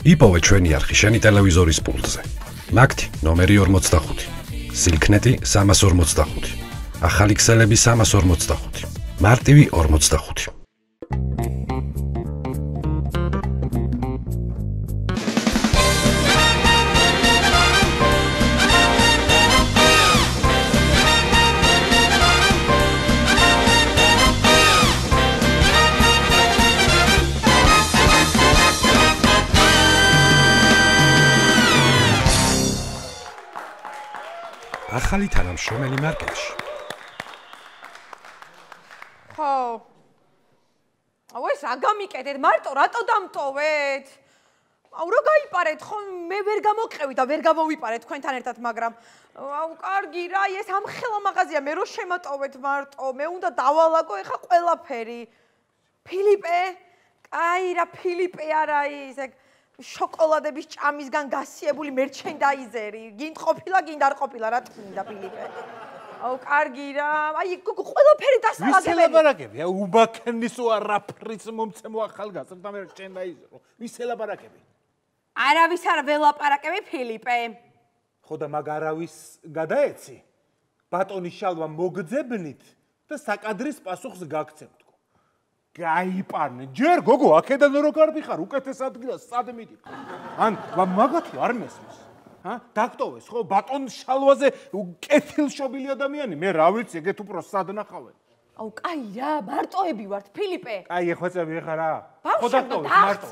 იპოვე ჩვენი არხი შენი ტელევიზორის პულტზე. მაგთი ნომერი 45, სილქნეტი 345, ახალი ქსელები 345, მარტივი 45. ახალი თანამშრომელი მარკეტში. ხო. ეს აგამიკეთეთ, მარტო რატო დამტოვეთ? რა გაიპარეთ, ხო მე ვერ გამოყევი და ვერ გამოვიპარეთ თქვენთან ერთად, მაგრამ კარგი რა, ეს ამხელა მაღაზია, მე რო შემატოვეთ მარტო, მე უნდა დავალაგო ეხა ყველაფერი. ფილიპე? აი რა ფილიპე არა ის შოკოლადების ჭამისგან გასიებული მერჩენდაიზერი. გინდ ყოფილა, გინდ არ ყოფილა, რა თქინდა ფილიპე. კარგი რა. აი ყველაფერი დასალაგებელი. ვის ელაპარაკები? უბაქნის არაფრის მომცემო ახალგაზრდა მერჩენდაიზერო. ვის ელაპარაკები? არავის არ ველაპარაკები ფილიპე. ხო და მაგ არავის გადაეცი? ბატონის შალვა მოგძებნით და საკადრის პასუხს გაგცემთ. გაიპარნე. ჯერ გოგო, აქედან რო გარბიხარ, უკეთეს ადგილას სად მიდიხარ? ან მაგათი არ მესმის. დაგტოვეს ხო ბატონ შალვაზე კეთილშობილი ადამიანი, მე რა ვიცი, ეგეთ უფრო სად ნახავენ? კაი რა, მარტოები ვართ, ფილიპე. კაი, ეხვეწები ხარ რა? ხო დაგტოვეს, მარტო.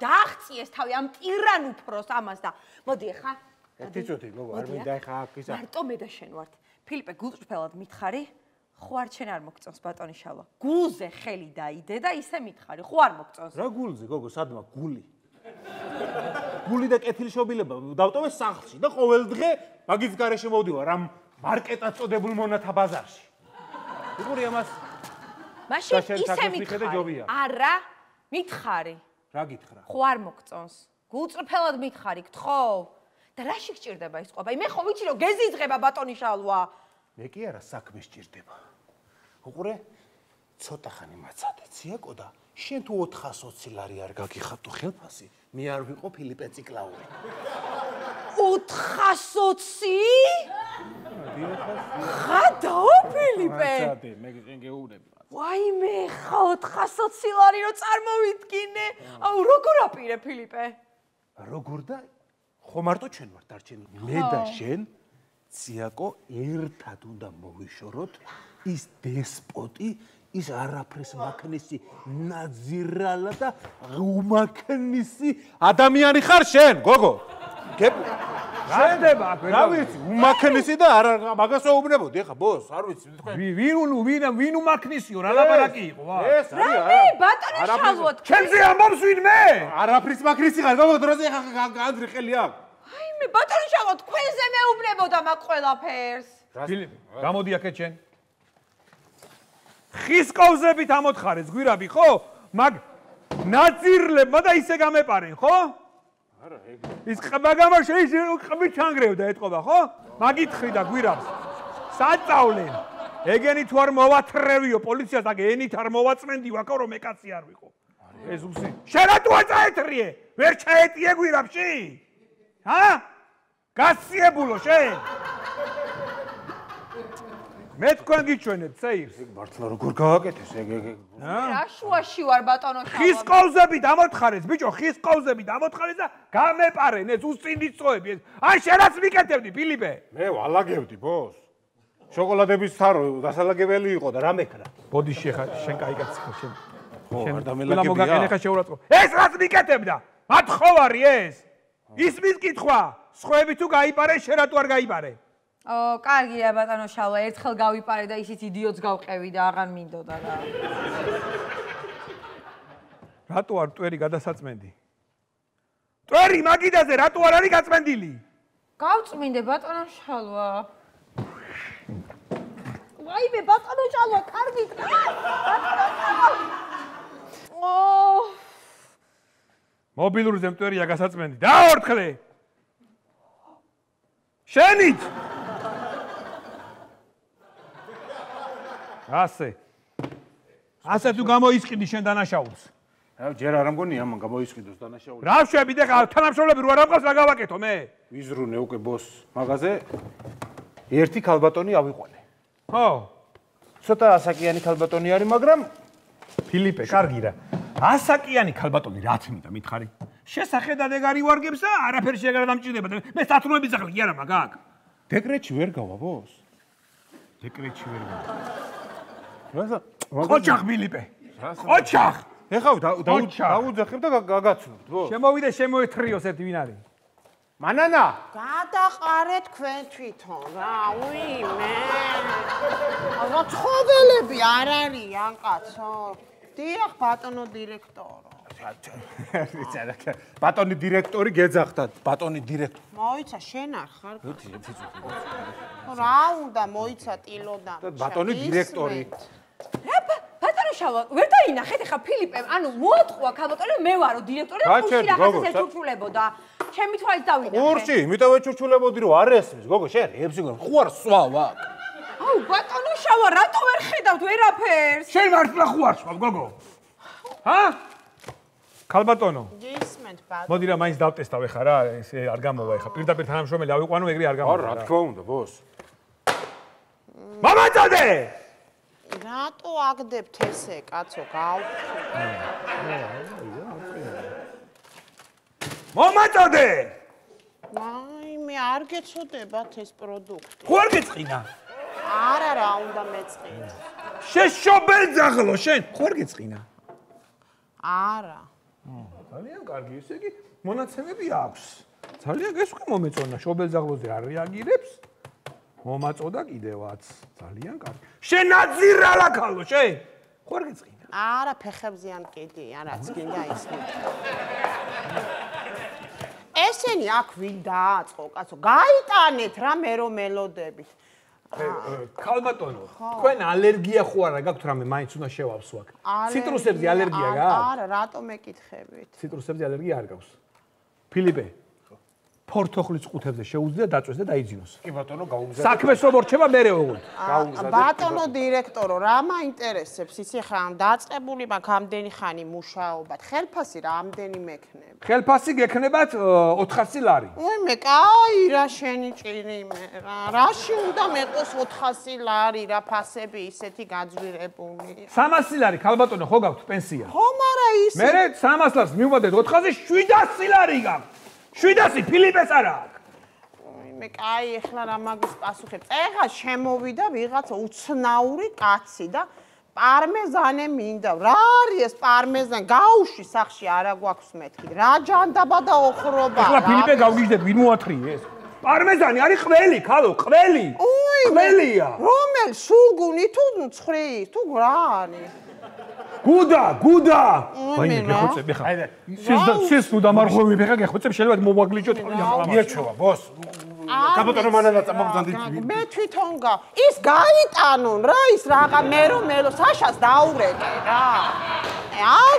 დააღწიეს თავი ამ ტირან უფროს ამას და მოდი ახლა. ერთი წუთი, გოგო, არ მინდა ახლა აქ ისა. მარტო მე და შენ ვართ. ფილიპე, გულწრფელად მითხარი? ხო არ შენ არ მოგწონს ბატონი შალვა. გულზე ხელი დაიდე და ისე მითხარი, ხო არ მოგწონს? რა გულზე, გოგო, სადმა გული? გული და კეთილშობილება დავტოვე სახლში და ყოველდღე მაგის გარეშე მოვდივარ ამ მარკეტად წოდებულ მონათა ბაზარში. უყური ამას. მაშინ ისე მითხარი. არა, მითხარი. რა გითხრა? ხო არ მოგწონს. გულწრფელად მითხარი, გთხოვ. და რაში გჭირდება ის ყოფა? მე ხო ვიცი რომ გეზიძღება ბატონი შალვა. მე კი არა საქმე სჭირდება. უყურე, ცოტა ხანი მაცადე, ციაკო და შენ თუ 420 ლარი არ გაგიხატო ხელფასი, მე არ ვიყო ფილიპე ციკლაური. 420? ხადაო ფილიპე. მაცადე, მე შენ გეუბნები. ვაიმე, ხა 420 ლარი რო წარმოვიდგინე. როგორ აპირე ფილიპე? როგორ და ხო მარტო ჩვენ ვართ დარჩენილი. მე და შენ ციაკო ერთად უნდა მოვიშოროთ ის დესპოტი, ის არაფრის მაქნისი ნაძირალა და უმაქნისი ადამიანი ხარ შენ, გოგო. გახდება აქ. რა ვიცი, უმაქნისი და არა მაგას ვეუბნებოდი, ეხა ბოს, არ ვიცი, ვინ უმაქნისიო, რა ლაპარაკი იყო, ვა. ეს არის რა ბატონო შალვა. ჩემზე ამბობს ვინმე? არაფრის მაქნისი ხარ, გოგო, დროზე ეხა განდრი ხელი აქ. მე ბატონო შალვა თქვენზე მეუბნებოდა მაგ ყველაფერს. ფილიპე, გამოდი აქეთ შენ. ხის კოვზებით ამოთხარეს, გვირაბი, ხო? მაგ ნაძირლებმა და ისე გამეპარენ, ხო? არა, ეგ. ის მაგამა შეიძლება ყბით ჩანგრევდა ეთყობა, ხო? მაგით ხრიდა გვირაბს. საწავლენ. ეგენი თუ არ მოვათრევიო პოლიციას, აგ ენით არ მოვაწმენდიო, აქ რომ ეკაცი არ ვიყო. ეს უსი. შენ რატო აწაეთრიე? ვერ ჩაეტიე გვირაბში? გასიებულო შენ. მე თქვენ გიჩვენებთ წეირს. ეგ მართლა როგორ გავაკეთეს ეგ. რა შუაში ვარ ბატონო შალვა. ხის კოვზებით ამოთხარეს, ბიჭო, ხის კოვზებით ამოთხარეს და გამეპარენ ეს უსწინდისწოები. აი შენაც მიკეთებდი, ფილიპე. მე ვალაგებდი, ბოს. შოკოლადების თარო დასალაგებელი იყო და რა მეკრა. ბოდი შენ კაი კაცი ხო შენ. ხო, არ დამელაგებია. მოგაკენე ხა შეურაცხო. ეს რაც მიკეთებდა? მათხოვარი ეს. ის მის კითხვა, სხვები თუ გაიპარე, შენ რატო არ გაიპარე? კარგია ბატონო შალვა, ერთხელ გავიპარე და ისიც იდიოტს გავყევი და აღარ მინდოდა რა. რატო არ მტვერი გადასაწმენდი? მტვერი მაგიდაზე რატო არ არის გაწმენდილი? გავწმინდე ბატონო შალვა. ვაიმე ბატონო შალვა, კარგით. მობილურზე მტვერია გასაწმენდი. დაორთხლე. შენით. ასე თუ გამოისყიდი შენ დანაშაულს. ჯერ არ ამგონია მან გამოისყიდოს დანაშაული. რა შვები და თანამშრომლები რო არ ამყავს რა გავაკეთო მე? ვიზრუნე უკვე ბოს მაღაზე. ერთი ქალბატონი ავიყვანე. ხო. ცოტა ასაკიანი ქალბატონი არის, მაგრამ ფილიპე, კარგი რა. ასაკიანი ქალბატონი რაც მინდა მითხარი. შესახედად ეგ არის ვარგებს და არაფერი შეგარა დამჭირდება. მე სათნოების ახლა კი არა მაგაკ. დეკრეტში ვერ გავა ბოს. დეკრეტში ვერ გავა. რა? ყოჩახ ფილიპე. ყოჩახ. ეხლა დაუძახებ და გაგაცნობთ, ბოს. შემოვიდე შემოეთრიოს ერთი ვინ არის? მანანა. გადაყარეთ თქვენ თვითონ რა, უიმე. რა ცხოველები არ არიან კაცო. დიახ, ბატონო დირექტორო. ბატონი დირექტორი გეძახდათ, ბატონი დირექტორი. მოიცა შენ არ ხარ? რა უნდა მოიცა ტილოდან? ბატონი დირექტორი. ბატონო შავა, ვერ დაინახეთ ახლა ფილიპემ, ანუ მოატყუა ქალბატონი, მე ვარო დირექტორი და ხუში რაღაცას ეჩურჩულებოდა. ჩემი თვალით დავინახე. ყურში, იმიტომ ეჩურჩულებოდი რომ არ ესმის, გოგო, შენ ებზე ხო არ სვავ აქ. აუ, ბატონო შავა, რატო ვერ ხედავთ ვერაფერს? შენ მართლა ხო არ სვავ, გოგო? ჰა? ქალბატონო. გისმენთ ბატონო. მოდი რა მაინც დავტესტავ ეხა რა, ეს არ გამოვა ეხა. პირდაპირ თანამშრომელი ავიყვანო, ეგრე არ გამოვა. რა თქმა უნდა, ბოს. მომაწოდე! რატო აგდებთ ესე, კაცო, გავხსნი. მომაწოდე! აი, მე არ გეცოდებათ ეს პროდუქტი. ხო არ გეწყინა? არა, რა უნდა მეწყინო. შეშობელძაღლო შენ, ხო არ გეწყინა? არა. ძალიან კარგი, ესე იგი მონაცემები აქვს. ძალიან გესვი მომეწონა, შობელძაღლოზე არ რეაგირებს. მომაწოდა კიდევაც. ძალიან კარგი. შენ აძირალა ქალო, შენ. ხო არ გეწყინა? არა, ფეხებზე ან კიდია, რაც გინდა ის. ესენი აქ ვინ დააწყო, კაცო? გაიტანეთ რა მე რომ მელოდებით. ქალბატონო, თქვენ ალერგია ხო არა გაქვთ რამე, მაინც უნდა შევავსო აქ. ციტრუსებზე ალერგია გაქვთ? არა, რატომ ეკითხებით? ციტრუსებზე ალერგია არ გაქვს. ფილიპე, ფორთოხლის ყუთებზე შეუძლია დაწვეს და დაიძინოს. კი ბატონო, გაუმზადე. საქმეს რომ რჩება მერე ოღონდ. ბატონო დირექტორო, რა მაინტერესებს ისი ხა დაწყებული მაქვს ამდენი ხანი მუშაობად. ხელფასი რამდენი მექნება? ხელფასი გექნებათ 400 ლარი. უიმე, კაი რა შენი ჭირი მე რა. რაში უნდა მეყოს 400 ლარი რა ფასები ისეთი გაძვირებული. 300 ლარი ქალბატონო ხო გაქვთ პენსია? ხო, მარა ის. მერე 300 ლარს მივუმატეთ 400-ზე 700 ლარი გაქვთ. 700 ფილიპეს არა აქვს. მე კაი ეხლა რა მაგის პასუხებს. ეხლა შემოვიდა ვიღაცა უცნაური კაცი და პარმეზანე მინდა. რა არის ეს პარმეზანი? გაუში სახში არა გვაქვს მეთქი. რა ჯანდაბა და ოხრობა. ეხლა ფილიპე გავგიჟდეთ, ვინ მოათრიეს? პარმეზანი არის ყველი, ხალო, ყველი. ყველია. რომელ სულგუნი თუ ცხრი, თუ რა არის? გუდა. ვაიმე, გეხოცები ხა. შენ ნუ დამარღვევი ხა, გეხოცებ შეიძლება მოვაგლიჯო თავი ახლა. მიეჩვევა, ბოს. კაპიტანო მანანა წამოგზანდით. მე თვითონ ის გაიტანონ რა ის რაღა მელო საშას დაურეკე რა.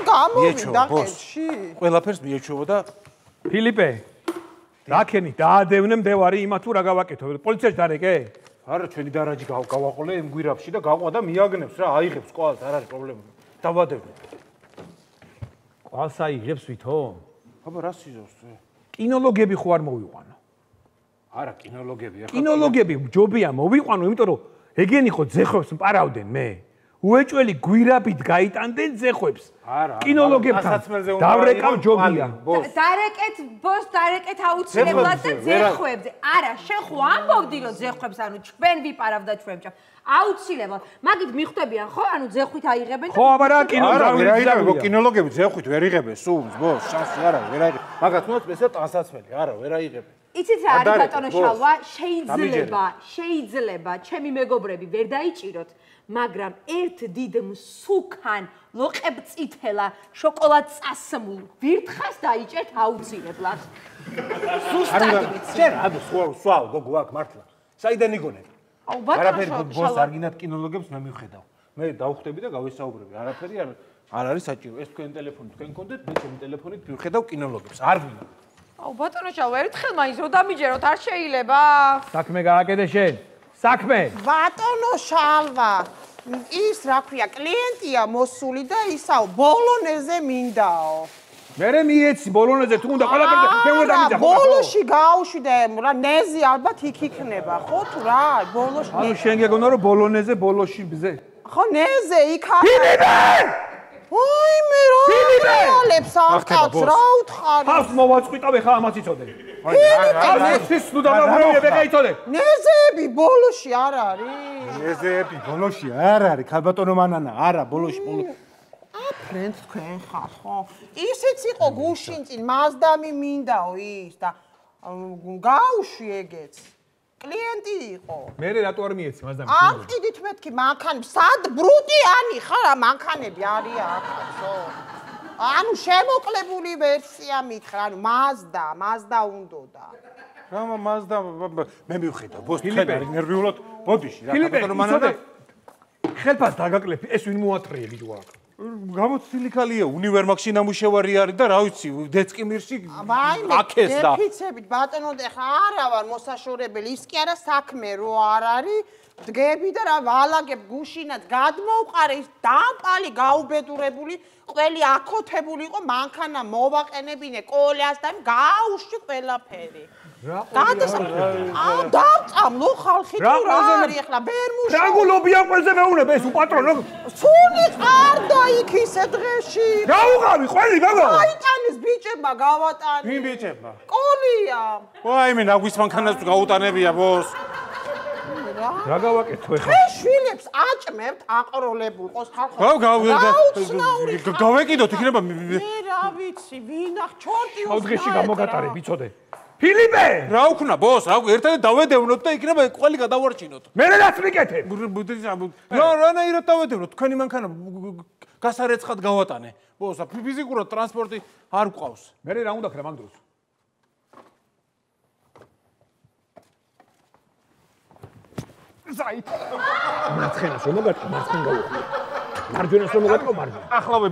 გამოვიდა კეთში. ყველაფერს მიეჩვევა და ფილიპე, რაკენი დაადევნე მდევარი იმა თუ რა გავაკეთო? პოლიციაში დარეკე? არა, ჩვენი დარაჯი გავაყოლე იმ გვირაბში და გაყვა და მიაგნებს რა, აიღებს ყვალს, არ არის პრობლემა. დავადევნე. ყვალს აიღებს ვითომ? აბა რა სიზავს? კინოლოგები ხო არ მოვიყვანო? არა, კინოლოგები ახლა. კინოლოგები ჯობია მოვიყვანო, იმიტომ რომ ეგენი ხო ძეხვებს მპარავდნენ მე. უეჭველი გვირაბით გაიტანდნენ ძეხვებს. კინოლოგებთან დავრეკავ ჯობია. დარეკეთ ბოს, დარეკეთ აუცილებლად და ძეხვებზე. არა, შენ ხო ამბობდი რომ ძეხვებს ანუ ჩვენ ვიპარავდა ჩვენ ჭამ. აუცილებლად. მაგით მიხვდებიან ხო? ანუ ძეხვით აიღებენ. ხო, აბა რა კინოლოგები? კინოლოგები ძეხვით ვერ იღებენ სულს, ბოს, შანსი არა, ვერ აიღებ. მაგათ უნდა წესა ტანსაცმელი, არა, ვერ აიღებენ. იცით რა არის ბატონო შალვა? შეიძლება ჩემი მეგობრები ვერ დაიჭიროთ, მაგრამ ერთ დიდ მსუქან ლოყებწითელა შოკოლად წასმულ ვირთხას დაიჭერთ აუცილებლად. შენ აბა სვავ გოგო აქ მართლა. საიდან იგონებ? აუ ბატონო ბოს არ გინდათ კინოლოგებს მე მივხედავ. მე დავხვდები და გავისაუბრები. არაფერი არ არის საჭირო. ეს თქვენ ტელეფონი თქვენ გქონდეთ, მე ჩემი ტელეფონით მივხედავ კინოლოგებს. არ ვინა. აუ ბატონო შალვა, ერთხელ მაინც რო დამიჯეროთ არ შეიძლება? საქმე გააკეთე შენ. საქმე. ბატონო შალვა, ის რა ქვია, კლიენტია მოსული და ისაო, ბოლონეზე მინდაო. მერე მიეცი ბოლონეზე თუ უნდა ყველაფერზე მე უნდა დამიძახო. ბოლოში გაუშვი და რა ნეზი ალბათ იქ იქნება, ხო თუ რა, ბოლოში. ანუ შენ გეგონა რომ ბოლონეზე ბოლოში ბზე. ხო ნეზე იქ არის. ой მე რა რეალებს ახაც რა უთხარი ხავს მოვაწყვიტავე ხა ამას იცოდე აი ეს ნუ დამავრევია ვეკაიცოდე ნეზები ბოლოში არ არის ნეზები ბოლოში არ არის ქალბატონო მანანა არა ბოლოში აფრენდ თქვენ ხარ ხო ისიც იყო გუშინ წინ მაზდამი მინდაო ის და გაუშვი ეგეც კლიენტი იყო. მე რატო არ მიეცი მასდამი? აყიდით მეთქი მანქანები, სად ბრუტიანი ხარ, მანქანები არის ახალო. ანუ შემოკლებული ვერსია მითხრა, ანუ Mazda უნდოდა. რა Mazda მე მივხედავ, ბოს თქვენ არის ნერვიულად ბოდიში რა ბატონო მანანა. ხელფას დაგაკლებ, ეს ვინ მოათრიე ვიდეო აქ. გამოცდილი ქალია, უნივერმაგში ნამუშევარი არის და რა ვიცი, დეცკიმირში აკეს და დეფიცებით ბატონო ხა არა ვარ მოსაშორებელი, ის კი არა საქმე რო არ არის, დგები და რა ვალაგებ გუშინად გადმოვყარე ის დამპალი გაუბედურებული, ყველი აკოთებული იყო, მანქანა მოვაყენებინე კოლას და გაუშვი ყველაფერი. რა დავწამლო ხალხი თუ რა არის ახლა ბერმუში რა გულობიან ყველზე მეუნებ ეს უპატრონო სული ყარდა იქ ისე დღეში რა უღავი ყველი გაგო აიტანეს ბიჭებმა გავატანე ვინ ბიჭებმა კოლია ვაი მე ნაგვის მანქანას გაუტანებია ბოს რა გავაკეთო ეხლა შვილებს აჭმევთ აყროლებულყოს ხალხო გავეკიდოთ იქნება მე რა ვიცი ვინ ახ ჩორტი დღეში გამოგატარე ბიცოდე ფილიპე რა უქნა ბოს რა ერთად დავედევნოთ და იქნება ყველი გადავარჩინოთ მე რაც მიკეთებ რანაირად დავედევნოთ თქვენი მანქანა გასარეცხად გავატანე ბოს ფიზიკურად ტრანსპორტი არ გვყავს მე რა უნდა ქრა მაგ დროს ზაით მარცხენას რომ მოგატყო მარცხენ გავუხმო მარჯვენას რომ მოგატყო მარჯვენ ახლავე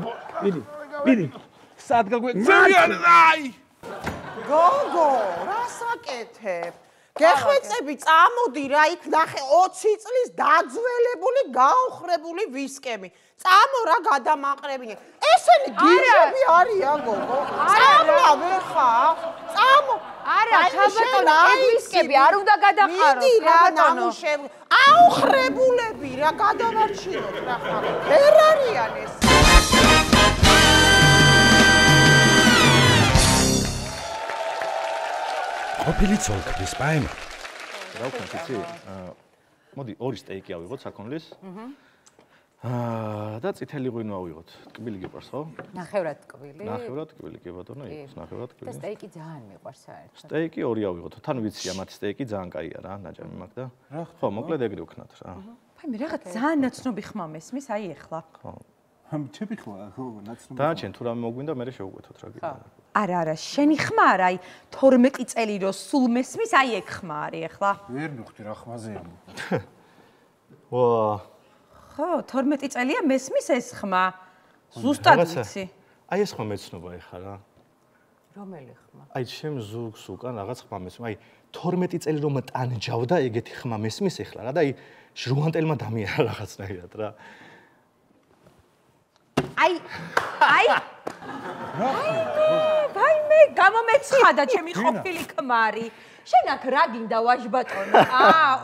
მიდი სად გაგვეციან აი გოგო, რას აკეთებ? გეხვეწები წამოდი რა იქ ნახე 20 წლის დაძველებული გაუხრებული ვისკები. წამო რა გადამაყრებინე. ესენი გიჟები არიან გოგო. წამლა ვერ ხარ? წამო. არა, ქალბატონო, ეს ვისკები არ უნდა გადახაროთ. მიდი რა ნამუშევ. აუხრებულები რა გადავარჩინოთ რა ხარ. ვერ არიან ეს. ყოფილი ცოლქმის პაემა. რა ვქნათ იცი? მოდი ორი სტეიკი ავიღოთ საქონლის. და წითელი ღვინო ავიღოთ. ტკბილი გიყვარს ხო? ნახევრად ტკბილი. ნახევრად ტკბილი კი ბატონო, იყოს ნახევრად ტკბილი. და სტეიკი ძალიან მიყვარს საერთოდ. სტეიკი ორი ავიღოთ. თან ვიცია მათ სტეიკი ძალიან კაია რა, ნაჭამი მაგ და. ხო, მოკლედ ეგრე ვქნათ რა. ფაი მე რაღაც ძალიან ნაცნობი ხმა მესმის, აი ეხლა. ხო. ჩემი ხმა ხო ნაცნობი. დააჩენ თუ რამე მოგვინდა მე შევუკვეთოთ რა გინდა. არა, შენი ხმა არა, აი 12 წელი რო სულ მესმის, აი ეგ ხმა არის ეხლა. ვერ მივხვდი რა ხმაზეა. ვა. ხო, 12 წელია მესმის ეს ხმა. ზუსტად ვიცი. აი ეს ხმა მეცნობა ეხლა რა. რომელი ხმა? აი ჩემ ზურგს უკან რაღაც ხმა მესმის. აი 12 წელი რომ ტანჯავდა ეგეთი ხმა მესმის ეხლა რა და აი ჟრუანტელმა დამიარა რაღაცნაირად რა. აი ვაიმე გამომეცხადა ჩემი ყოფილი ქმარი შენ აქ რა გინდა ვაჟბატონო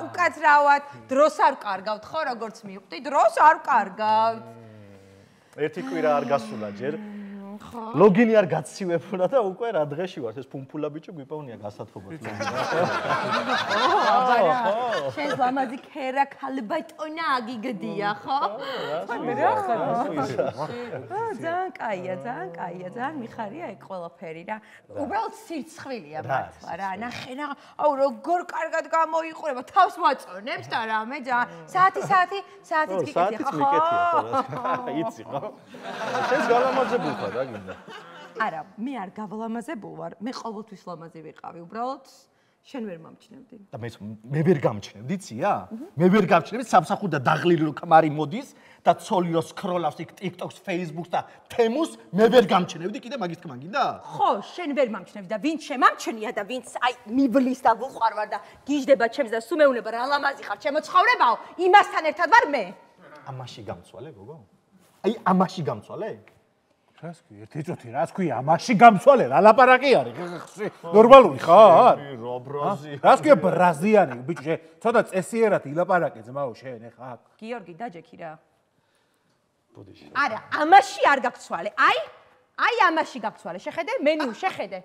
უკაცრავად დროს არ ვკარგავთ ხო როგორც მივხვდი დროს არ ვკარგავთ ერთი კვირა არ გასულა ჯერ ლოგინი არ გაცივებულა და უკვე რა დღეში ვარ ეს ფუმფულა ბიჭი გვიპოვნია გასათფობად შენ ლამაზი ქერა ქალბატონა აგიგდია ხო მე რა ხარ ძალიან კაია ძალიან მიხარია ეგ ყველაფერი რა უბრალოდ სირცხვილია მართლა რა ნახე რა აუ როგორ კარგად გამოიყურება თავს ვაწონებს და რამე საათიც გიკეთია ხო იცი ხო შენს გალამაზებულ ხარ რა გინდა არა მე არ გავლამაზებულ ვარ მე ყოველთვის ლამაზი ვიყავი უბრალოდ შენ ვერ მომჩნევდი და მე ვერ გამჩნევდი ცია მე ვერ გამჩნევდი სამსახურდა დაღლილი რო ქმარი მოდის და ცოლი რო სკროლავს იქ TikTok-ს, Facebook-ს და თემუს მე ვერ გამჩნევდი კიდე მაგის თქმა გინდა ხო შენ ვერ მომჩნევდი და ვინც შემამჩნია და ვინც აი მივლის და ვუყვარვარ და გიждდება ჩემს და სუმეუნება რა ლამაზი ხარ ჩემო ცხოვრებაო იმასთან ერთად ვარ მე ამაში გამცვალე, გოგო? აი ამაში გამცვალე? რას კი ერთი წუთი რას ქვია ამაში გამცვალე რა ლაპარაკი არის ნორმალური ხარ რა ბრაზი რას ქვია ბრაზიანი ბიჭო ცოტა წესიერად ილაპარაკე ძმაო შენ ეხა გიორგი დაჯექი რა ბოდიში არა ამაში არ გაგცვალე აი ამაში გაგცვალე შეხედე მენიუ შეხედე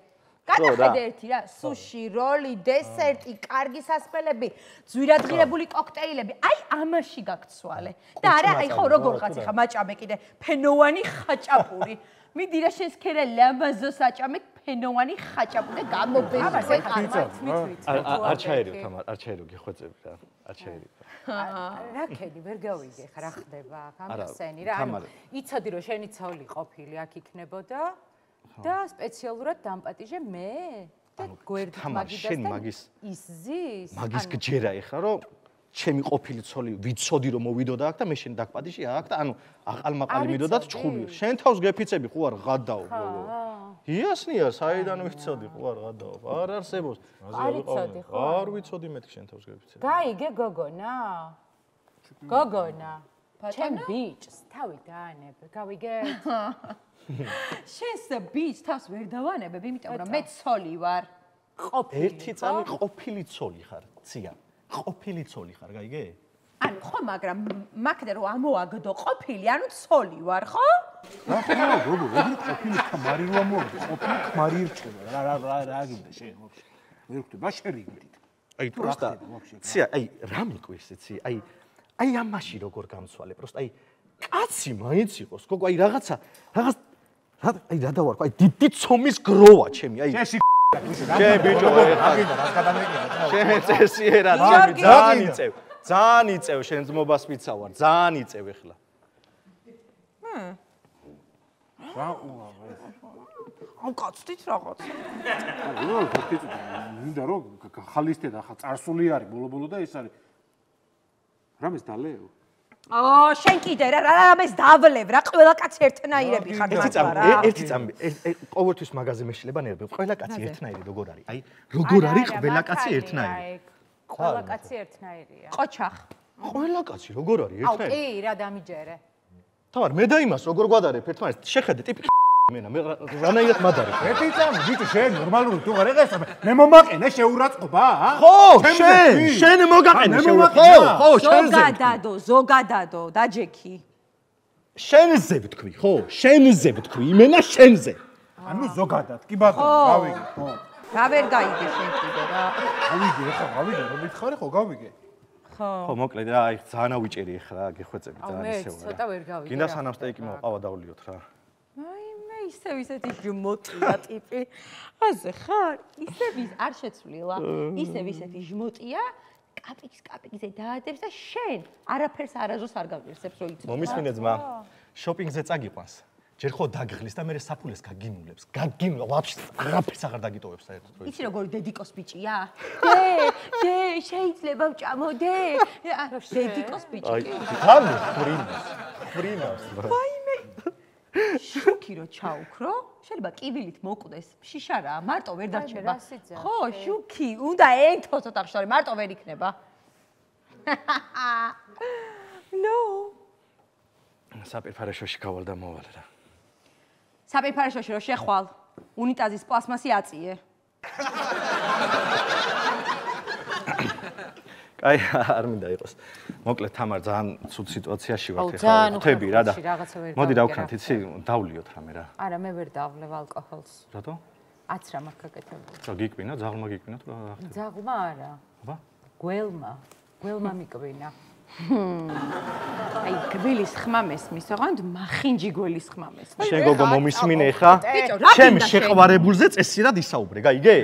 გადახედე ერთი რა სუში როლი დესერტი კარგი სასმელები ძვირადღირებული კოქტეილები აი ამაში გაგცვალე და არა აი ხო როგორ ყაცი ხა მაჭამე კიდე ფენოვანი ხაჭაპური მიდი რა შენს ქერა ლამაზო საჭამე ფენოვანი ხაჭაპური და გამობეზე არ ჩაერიო თამარ არ ჩაერიო გიხვეწები რა არ ჩაერიო რა ქედი ვერ გავიგე ხა რა ხდება გამხსენი რა ანუ იცოდი რომ შენი ცოლი ყოფილი აქ იქნებოდა და სპეციალურად დამპატიჟე მე და გვერდით მაგიდას ის ზის მაგის გჯერა ეხლა რომ ჩემი ყოფილი ცოლი ვიცოდი რომ მოვიდოდა აქ და მე შენ დაგპატიჟე აქ და ანუ აყალმაყალი მიდოდათ ჭხული შენ თავს გეფიცები ხო არ ღადაო გოგო იასნია საიდან ვიცოდი ხო არ ღადაო არ არსებობს არ ვიცოდი მეთქი შენ თავს გეფიცები გაიგე გოგონა ჩემ ბიჭს თავი დაანებ გავიგეთ შენს ბიჭს თავს ვერ დავანებებ იმიტომ რომ მე ცოლი ვარ ერთი წამი ყოფილი ცოლი ხარ ცია ყოფილი ცოლი ხარ გაიგე ანუ ხო მაგრამ მაგდე რომ ამოაგდო ყოფილი ანუ ცოლი ვარ ხო რა ხარ გოგო როგორ ყოფილი ხმარი რომ ამოაგდო ყოფილი ხმარი რჩება რა გინდა შენ ვერ ხდება შერიგდით აი პროსტა ცია აი რა მიყვეს იცი აი ამაში როგორ გამცვალე პროსტა აი კაცი მაინც იყოს გოგო აი რაღაც აი რა დავარქვა აი დიდი ცომის გროვა ჩემი აი შენ ბიჭო შენ წესიერა ძალიან იწევ შენ ძმობას ვიცავარ ძალიან იწევ ეხლა რა უავე ამ კაცით რაღაც მინდა რომ ხალისტე და ხა წარსული არის ბოლო და ეს არის რამეს დალეო შენ კიდე რა რამეს დავლებ რა ყველა კაცი ერთნაირები ხარ ერთი წამი ყოველთვის მაღაზიაზე მეშლება ნერვები ყველა კაცი ერთნაირი როგორ არის აი როგორ არის ყველა კაცი ერთნაირი ყველა კაცი ერთნაირია ყოჩახ ყველა კაცი როგორ არის ერთნაირი კი რა დამიჯერე თამარ მე და იმას როგორ გვადარებ ერთმანეთს შეხედე ტიპი მენა მე რანაირად მადარებ ერთი წამი ბიჭო შენ ნორმალური თუ არ იღეს მე მომაყენე შეურაცხყოფა ხო შენ მოგაყენე შეურაცხყოფა ხო შენზე ზოგადადო დაჯექი შენზე ვთქვი ხო შენზე ვთქვი იმენა შენზე ანუ ზოგადად კი ბატონო გავიგე ხო რა ვერ გაიგე შენ კიდე რა გავიგე ახლა გავიგე რომ მითხარი ხო გავიგე ხო მოკლედ რა აი ძალიან ავიჭერი ახლა გეხვეწები ძალიან ისევა მე ცოტა ვერ გავიგე გინდა სანამ სტეიკი მოყავა დავლიოთ რა ისევ ისეთი ჟმოტია ტიპი. აზე ხარ? ისევ არ შეცვლილა. ისევ ისეთი ჟმოტია, კაპიკზე დაადებს და შენ არაფერს არაზოს არ გავიერსებს რო იცი. მომისმინე ძმა, შოპინგზე წაგიყვანს. ჯერ ხო დაგღლის და მერე საფულეს გაგინულებს. გაგინულა, ვაფშე არაფერს აღარ დაგიტოვებს საერთოდ რო იცი. იცი როგორი დედიკოს ბიჭია? შეიძლება ვჭამო დედიკოს ბიჭი. აი, ხალე ხრინავს. შუქი რო ჩაუქრო, შეიძლება კივილით მოკვდეს. შიშა რა, მარტო ვერ დარჩება. ხო, შუქი, უნდა ენტო ცოტა ხშარი, მარტო ვერ იქნება. ნო. საპირფარეშოში გავალ და მოვალ რა. საპირფარეშოში რო შეხვალ, უნიტაზის პლასმასი აწიე. აი, არ მინდა იყოს. მოკლედ თამარ ძალიან ცუდ სიტუაციაში ვართ ეხლა. ხვდები რა და. მოდი დავქნათ, იცი, დავლიოთ რამე რა. არა, მე ვერ დავვლევ ალკოჰოლს. რატო? აც რა მაქვს გაკეთებული. რა გიკვინა, ძაღლმა გიკვინა თუ რა ხდება? ძაღლმა არა. აბა? გველმა მიკვინა. აი, გვილის ხმა მესმის, ოღონდ მახინჯი გველის ხმა მესმის. შენ გოგო მომისმინე ხა? ჩემ შეყვარებულზე წესიერად ისაუბრე, გაიგე?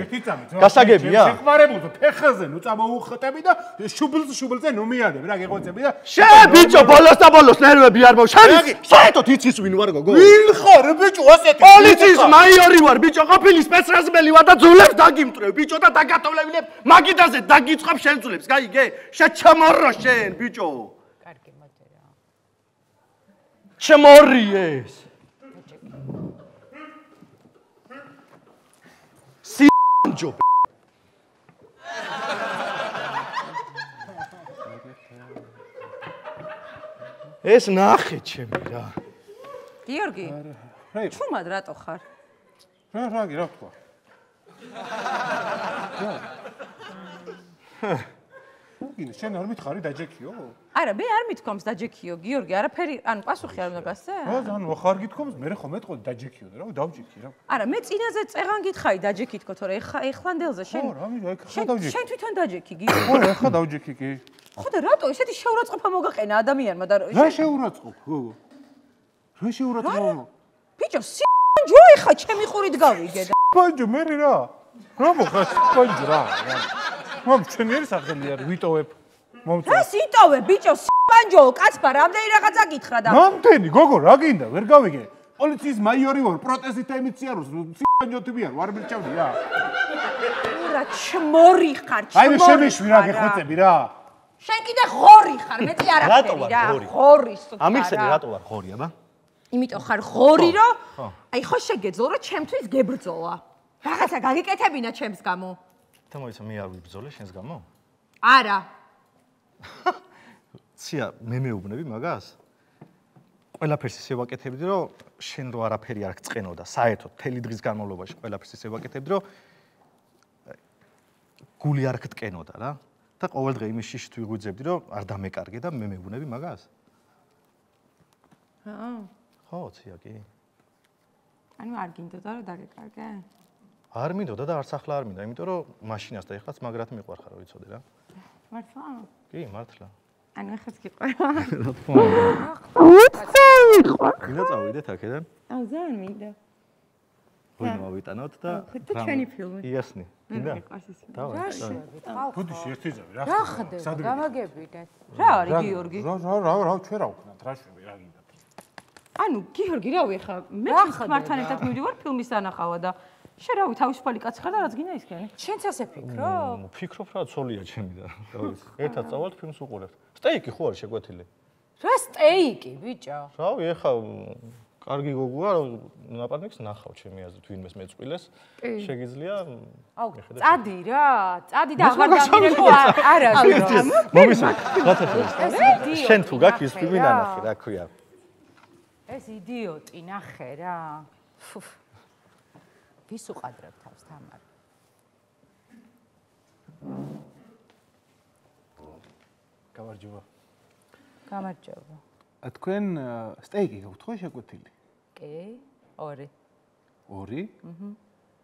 გასაგებია? შეყვარებულზე ფეხაზე ნუ წამოუხტები და შუბლზე ნუ მიადებ რა გეღვეწები და შენ ბიჭო ბოლოს და ბოლოს ნერვები არ მო. შენ საერთოდ იცის ვინ ვარ გოგო? ვინ ხარ ბიჭო ასეთი? პოლიციის მაიორი ვარ ბიჭო, ყოფილი სპეცრაზმელი ვარ და ძულებს დაგიმტრევ ბიჭო და დაგატოვლებინებ მაგიდაზე დაგიწყებ შენ ძულებს, გაიგე? შეჩამორო შენ ბიჭო. კარგი მოდი რა. ჩამორიეს. სინჯო. ეს ნახე ჩემი რა. გიორგი. ჩუმად რატო ხარ? რაგი რა თქვა? გინე შენ არ მითხარი დაჯექიო? არა, მე არ მithქვამს დაჯექიო, გიორგი, არაფერი, ანუ პასუხი არ უნდა გასცე? ანუ ხარ გithქვამს, მე ხო მეტყოდი დაჯექიო და რა დავჯექი რა. არა, მე წინაზე წეღან გითხარი დაჯექი თქო, თორე ეხლანდელზე შენ. შენ თვითონ დაჯექი, გიორგი. ხო, ეხლა დავჯექი კი. ხო და რატო ესეთი შეურაცხყოფა მოგაყენა ადამიანმა და რა შეურაცხყოფ? რა შეურაცხყოფ? ბიჭო, სიჯო ეხა ჩემი ყურით გავიგე და. პანჯო მე რა? რა მოხარ პანჯო რა? მომჩენიერი სახელი არ ვიტოვებ. რა სიტოვე, ბიჭო, პანჯო, კაცბა რამდენი რაღაცა გითხრა და. რამდენი, გოგო, რა გინდა? ვერ გავიგე. პოლიციის მაიორი ვარ, პროტესტით ემიციაროს, სიჯოთები არ ვარ მირჩევდი რა. ურა ჩმორი ხარ, ჩმორი. აი მე შემიშვი რა გეხოცები რა. შენ კიდე ხორი ხარ, მეტი არაფერი რა. ხორი სულ. ამიხსენი რატო ვარ ხორი, აბა? იმიტომ ხარ ხორი, რომ აი ხო შეგეძლო, რომ ჩემთვის გებრძოლა. რაღაცა გაგიკეთებინა ჩემს გამო. და მოიცა მე არ ვიბრძოლე შენს გამო? არა. ცია, მე მეუბნები მაგას? ყველაფერს ისე ვაკეთებდი, რომ შენ რო არაფერი არ გწყენოდა, საერთოდ მთელი დღის განმავლობაში ყველაფერს ისე ვაკეთებდი, რომ გული არ გტკენოდა რა. და ყოველ დღე იმის შიშით ვიღვიძებდი, რომ არ დამეკარგე და მე მეუბნები მაგას? ხო, ცია კი. ანუ არ გინდოდა რომ დაგეკარგე? არ მინდოდა და არც ახლა არ მინდა, იმიტომ რომ მაშინას და ეხლაც მაგრად მიყვარხარ, რომ ვიცოდე რა. მართლა? კი, მართლა. ანუ ეხლაც გიყვარხარ. რა თქმა უნდა. მინდა წავიდეთ აქედან? აუ, ძალიან მინდა. ვინმე ვიტანოთ და ჩვენი ფილმი. იასნი. მინდა? რა შვები, ხალხო. ბუდი შეერთიზავი რა. რა ხდება, გამაგებინეთ. რა არის გიორგი? რა ჩვენ რა ვქნათ, რა შვები, რა გინდა. ანუ გიორგი, რავი ხა, მე ხმართან ერთად მივდივარ ფილმის ანახავა და შენ რავი თავისუფალი კაცი ხარ და რაც გინდა ისქენი. შენც ასე ფიქრობ? ფიქრობ რა ცოლია ჩემი და რა ვიცი. ერთად წავალთ ფილმს უყურებთ. სტეიკი ხო არის შეგვეთილი? რა სტეიკი, ბიჭო? რავი, ეხა კარგი გოგოა, ნაპარნიკს ნახავ ჩემი აზრით, ვინმეს მეწყვილეს. შეგიძლია აუ, წადი რა, წადი და აღარ დამირეკო არა. მომისმენ, რათა შენ თუ გაქვს ის ფილმი ნანახი, რა ქვია. ეს იდიოტი ნახე რა. ვის უყადრებ თავს თამარ? გამარჯობა. გამარჯობა. თქვენ სტეიკი გაქვთ ხო შეკვეთილი? კი, 2. 2?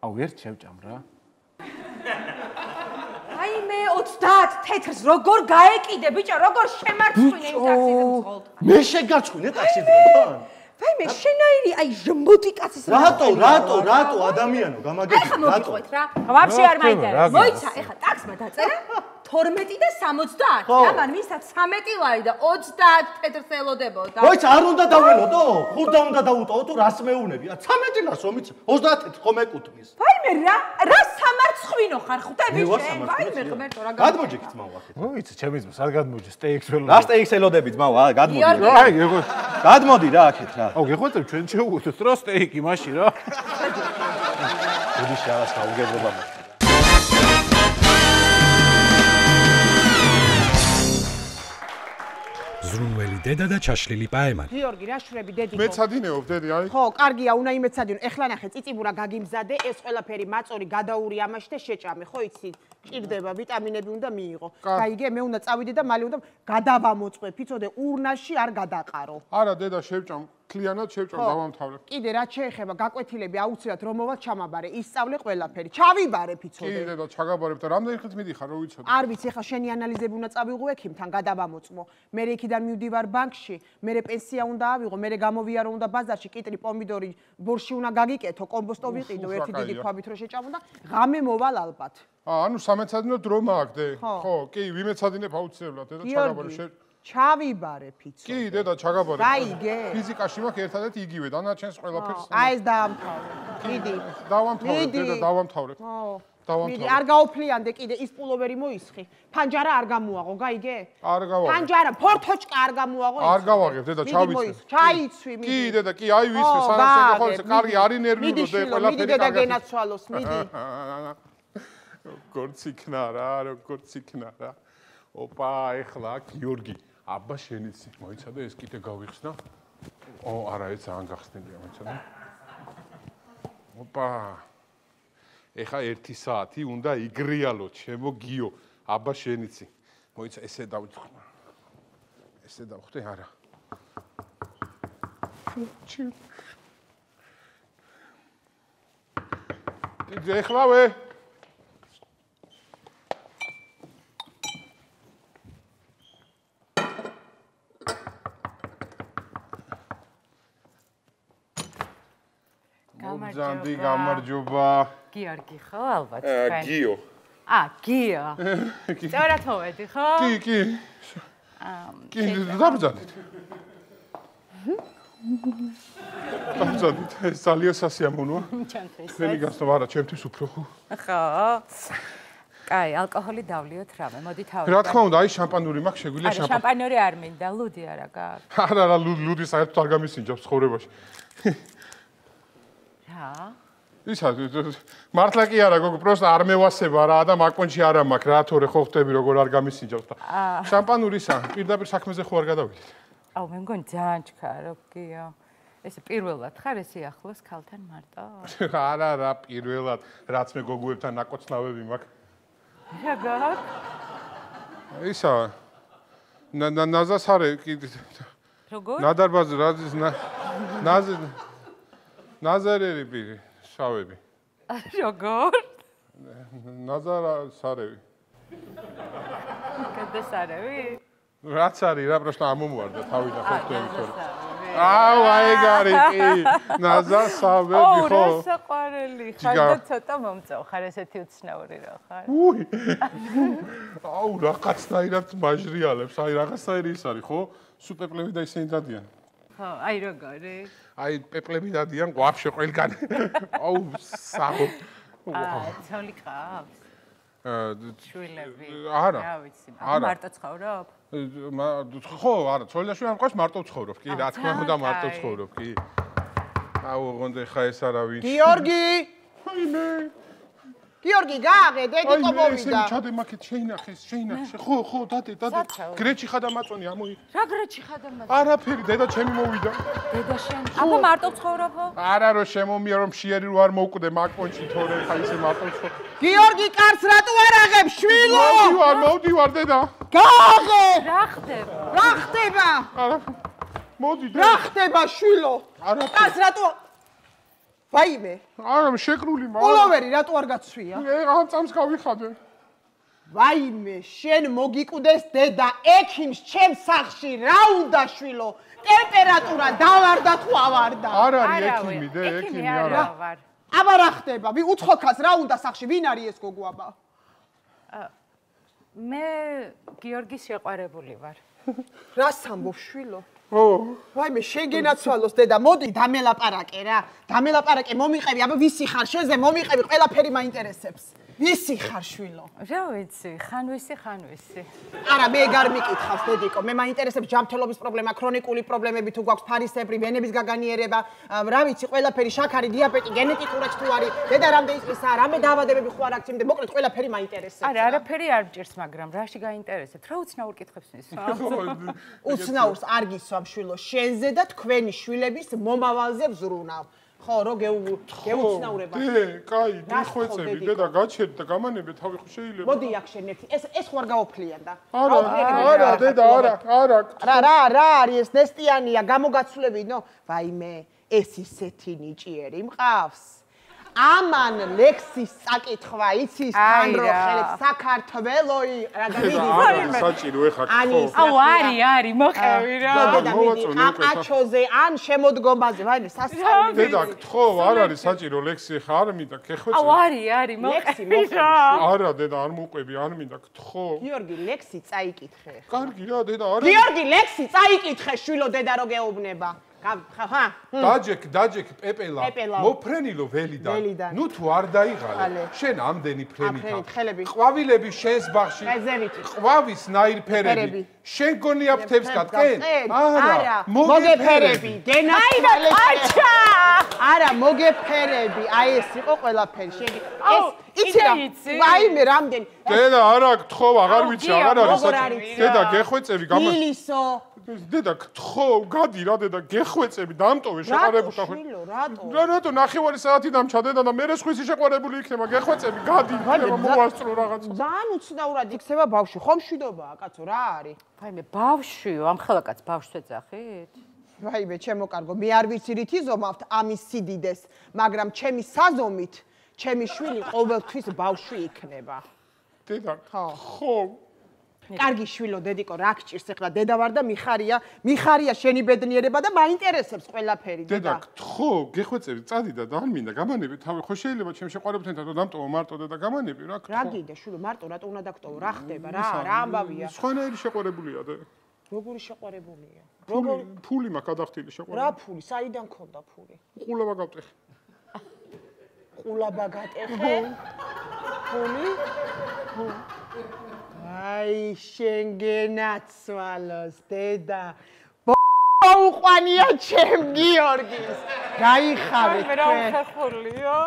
აუ ერთ შევჭამ რა. აი მე 30 თეთრს როგორ გაეკიდე, ბიჭო, როგორ შემარცხვინე იმ ტაქსის მძღოლთ. მე შეგარცხვინე ტაქსის მძღოლთან? ვაი მე შენაირი აი ჟმბუტი კაცის რატო ადამიანო გამაგები ეხა მოგიყვეთ რა. ვაფშე არ მაინტერესებს. მოიცა, ეხა ტაქსმა დაწერა 12 და 70. ამან ვისაც 13 ლარი და 30 თეთრს ელოდებოდა. მოიცა არ უნდა დაველოდო? ხურდა უნდა დაუტოვო თუ რას მეუბნები? 13 ლარს ომიც 30 ხომ ეკუთვნის. ვაი მე რა სამარცხვინო ხარ ხვდები შენ? ვაი მე ღმერთო რა გადმოჯექი ძმაო ახეთ. მოიცა ჩემი ძმას არ გადმოჯე სტეიქს ველო. რა სტეიქს ელოდები ძმაო? გადმოდი. აი გადმოდი რა აქეთ რა. აუ გეხვეწებ ჩვენ შევუგოთ რა სტეიკი მაშინ რა. ბუდი შევას გაუგებრობა მოხდა. ზრუნველი დედა და ჩაშლილი პაემანი. გიორგი, რა შვრები დედიკო? მეცადინეობ დედი, აი. ხო, კარგია, უნდა იმეცადინო. ეხლა ნახე, წიწიბურა გაგიმზადე, ეს ყველაფერი მაწორი გადაური ამაში და შეჭამე, ხო იცი? ჭირდება, ვიტამინები უნდა მიიღო. გაიგე, მე უნდა წავიდე და მალე უნდა გადავამოწყვე, ფიცოდე, ურნაში არ გადაყარო. არა, დედა, შევჭამ, კლიანად შევჭამ, დავამთავრე. კიდე რა შეეხება, გაკვეთილები აუცილებლად რომ მოვალ ჩამაბარე, ისწავლე ყველაფერი. ჩავიბარე, ფიცოდე. კი, დედა, ჩაგაბარებ და რამდენი ხნით მიდიხარ, რო ვიცოდე. არ ვიცი, ეხლა შენი ანალიზები უნდა წავიღო ექიმთან, გადავამოწმო. მე იქიდან მივდივარ ბანკში, მე პენსია უნდა ავიღო, მე გამოვიარო უნდა ბაზარში, კიტრი, პომიდორი, ბორში უნდა გაგიკეთო, კომბოსტო ვიყიდო, ერთი დიდი ქვაბით რო შეჭამო და ღამე მოვალ ალბათ. ანუ სამეცადინო დრო მაქვს, ხო, კი, ვიმეცადინებ აუცილებლად, დედა, ჩაგაბარე. ჩავიბარე, ფიცო. კი, დედა, ჩაგაბარე. გაიგე? ფიზიკაში მაქვს ერთადერთი იგივე, დანარჩენს ყველაფერს. აი ეს დაამთავრე. დიდი. დავამთავრე, დედა, დავამთავრე. ხო. დავამთავრე. არ გაოფლიანდე კიდე ის პულოვერი მოისხი. ფანჯარა არ გამოაღო, გაიგე? არ გავაღებ. ფანჯარა, ფორთოჩკა არ გამოაღო. არ გავაღებ, დედა, ჩავიცვი. ჩაიცვი, მიდი. კი, დედა, კი, აი ვისვი, სანაცე ხო, კარგი, არის ნერვიულო და ყველაფერი. მიდი დედა გენაცვალოს, მიდი. როგორც იქნა რა, როგორც იქნა რა. ოპა, ეხლა გიორგი, აბა შენიცი, მოიცადე ეს კიდე გავიხსნა. არა, ეს ძალიან გახსნილია, მოიცადე. ოპა. ეხა 1 საათი უნდა იგრიალო, ჩემო გიო. აბა შენიცი. მოიცა ესე დავიხსნა. ესე დავხდე, არა. ეხლავე. გამარჯობა. გამარჯობა. გიორგი ხო ალბათ თქვენ? გიო. გიო. სწორად მოვედი ხო? კი. კი, დაბრძანეთ. დაბრძანეთ, ეს ძალიან სასიამოვნოა. ჩემთვის. თქვენი გასწავლა არა, ჩემთვის უფრო ხო? ხო. კაი, ალკოჰოლი დავლიოთ რამე, მოდი თავი. რა თქმა უნდა, აი შამპანური მაქვს, შეგვიძლია შამპანი. შამპანური არ მინდა, ლუდი არა გაქვს. არა, ლუდი საერთოდ არ გამისინჯავს ცხოვრებაში. რა? ისა მართლა კი არა გოგო, просто არ მევასება რა და მაკონჩი არა მაქვს რა თორე ხო ხტები როგორ არ გამისინჯავს და შამპანურისა პირდაპირ საქმეზე ხო არ გადავიდეთ. აუ მე მგონი ძალიან ჩქარო გიო. ესე პირველად ხარ ესე ახლოს ქალთან მარტო? არა, პირველად რაც მე გოგოებთან ნაკოცნავები მაქვს. რა გაქვს? ისა ნაზასარე კი როგორ? ნადარბაზ ნაზარერი პირი შავები. როგორ? ნაზარა სარევი. გადასარევი? რაც არის რა, просто ამომვარდა თავი და ხოხტები თორე. აუ, აეგარი კი. ნაზასავები ხო? რა საყვარელი ხარ და ცოტა მომწევ ხარ ესეთი უცნაური რა ხარ. უი. აუ, რაღაცნაირად მაჟრიალებს, აი რაღაცნაირი ის არის ხო? სუპეპლები და ისინი დადიან. ხო, აი როგორი? აი პეპლები დადიან ყვაფშე ყველგან. აუ, საო. ცოლი ყავს? შვილები. არა. რა ვიცი, მარტო ცხოვრობ? ხო, არა, ცოლი და შვილი არ მყავს, მარტო ვცხოვრობ, კი, რა თქმა უნდა, მარტო ვცხოვრობ, კი. აუ, ოღონდ ხა ეს არა ვინ. გიორგი! აიმე. გიორგი, გააღე, დედიკო მოვიდა. ჩადე მაქეთ შეინახეს. ხო, დადე. გრეჩი ხადამაწონი ამოი. რა გრეჩი ხადამაწონი? არაფერი, დედა ჩემი მოვიდა. დედა შენ. აბა მარტო ვცხოვრობო? არა, რომ შემომია რომ შეერი რო არ მოვკვდე მაკონჩი თორე ხა ისე მარტო ვცხოვრობ. გიორგი, კარს რატო არ აღებს, შვილო? მოვდივარ, დედა. გააღე! რა ხდება? რა ხდება? არა. მოდი, დედა. რა ხდება, შვილო? კარს რატო ვაიმე. არა, შეკრული მაგრამ. პოლოვერი რატო არ გაცვია? ამ წამს გავიხადე. ვაიმე, შენ მოგიკვდეს დედა ექიმს ჩემს სახლში, რა უნდა შვილო? ტემპერატურა დავარდა თუ ავარდა? არ არის ექიმი, ექიმი არა. აბა რა ხდება? უცხოქას რა უნდა სახლში? ვინ არის ეს გოგო აბა? მე გიორგის შეყვარებული ვარ. რას ამბობ შვილო? ო, ვაიმე, შენ გენაცვალოს დედა, მოდი დამელაპარაკე რა. დამელაპარაკე, მომიყევი, აბა ვისი ხარ? შენზე მომიყევი, ყველაფერი მაინტერესებს. ვისი ხარ შვილო? რა ვიცი, ხან ვისი. არა, მე ეგ არ მიკითხავს დედიკო, მე მაინტერესებს ჯანმრთელობის პრობლემა, ქრონიკული პრობლემები თუ გვაქვს, ფარისებრი, ვენების გაგანიერება, რა ვიცი, ყველაფერი, შაქარი, დიაბეტი, გენეტიკურად თუ არის, დედა რამდენი წლისაა, რამე დაავადებები ხო არ აქვს იმდე, მოკლედ ყველაფერი მაინტერესებს. არა, არაფერი არ მჭირს, მაგრამ რაში გაინტერესებთ? რა უცნაურ კითხებს მისვამ? უცნაურს არ გისვამ შვილო, შენზე და თქვენი შვილების მომავალზე ვზრუნავ. ხო, რო გეუცნაურება. კაი, დიხვეწები, დედა გაჩერდი და გამანები თავი ხო შეიძლება. მოდი აქ შენ ერთი. ეს ხო არ გაოფლიან და. არა, დედა, არა. რა არის ეს ნესტიანია, გამოგაცვლებინო? ვაიმე, ეს ისეთი ნიჭიერი მყავს. ამან ლექსის საკითხვა იცის თან რო ხელებს საქართველოი რა გამიდის საჭირო ეხა ხო აუ არის მოყევი რა აჩოზე ან შემოდგომაზე ვაიმე სასწაული დედა ხო არ არის საჭირო ლექსი ეხა არ მინდა ქეხვეწი აუ არის მოყევი რა არა დედა არ მოყვები არ მინდა ხო გიორგი ლექსი წაიკითხე კარგი რა დედა არა გიორგი ლექსი წაიკითხე შვილო დედა რო გეუბნება დაჯექ პეპელა მოფრენილო ველიდან ნუ თუ არ დაიღალე შენ ამდენი ფრენითა ყვავილები შენს ბაღში ყვავის ნაირფერები შენ გონია ფთებს გატკენ არა მოგეფერები გენაცვალე არა მოგეფერები, აი ეს იყო ყველაფერი. ეს იცი რა? ვაიმე რამდენი. დედა არა გთხოვ, აღარ ვიცი, აღარ არის. დედა გეხვეწები გამა. ილისო. დედა გთხოვ, გადი რა დედა, გეხვეწები, დამტოვე შეყარებული ხარ. რატო ნახევარი საათი დამჩადე და მე სხვისი შეყარებული იქნება, გეხვეწები, გადი, მოვასწრო რაღაცა. ძალიან უცნაურად იქცევა ბავშვი, ხომ მშვიდობაა, კაცო, რა არის? ვაიმე, ბავშვიო, ამ ხელაკაც ბავშვს ეძახით? ვაიმე, ჩემო კარგო, მე არ ვიცი რით იზომავთ ამის სიდიდეს, მაგრამ ჩემი საზომით, ჩემი შვილი ყოველთვის ბავშვი იქნება. დედა, ხო. კარგი შვილო, დედიკო, რა გჭირს ახლა დედა ვარ და მიხარია შენი ბედნიერება და მაინტერესებს ყველაფერი, დედა. დედა, ხო, გეხვეწები, წადი და დან მინდა, გამანები, თავი ხო შეიძლება ჩემ შეყვარებულთან და დამტოვო მარტო დედა გამანები რა. რა გინდა, შვილო, მარტო რატო უნდა დაგტოვო? რა ხდება, რა ამბავია? სხვანაირი შეყვარებულია და. როგორი შეყვარებულია? ფული მაქვს გადახდილი შეყვარებული. რა ფული? საიდან ქონდა ფული? ყულაბა გავტეხე. ყულაბა გატეხე? ფული? აი შენგენაცვალოს დედა უყვანია ჩემ გიორგის გაიხავეთ ხერხულია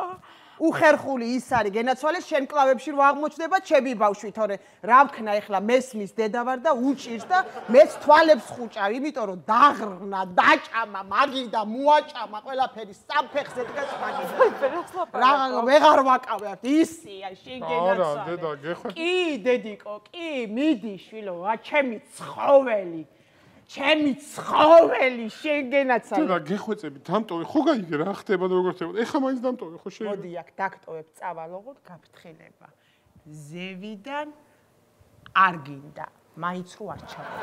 უხერხული ის არის გენაცვალეს შენ კლავებში რო აღმოჩნდება ჩემი ბავშვი თორე რა ვქნა ეხლა მესმის დედა ვარ და უჭირს და მეც თვალებს ხუჭავ იმიტომ რომ დაღრნა დაჭამა მაგი და მოაჭამა ყველაფერი სამფეხზე დგას მაგი რა ვეღარ ვაკავებ ისია შენგენაცვალე არა დედა გეხვეწები კი დედიკო კი მიდი შვილო ჩემი ცხოველი ჩემი ცხოველი შენგენაცვალე და გეხვეწები დამტოვე ხო გაიგე რა ხდება და როგორ ხდება ეხა მაინც დამტოვე ხო შეიძლება მოდი აქ დაგტოვებ წავალოღოთ გაფრთხილება ზევიდან არ გინდა მაინც რო არ ჩავდა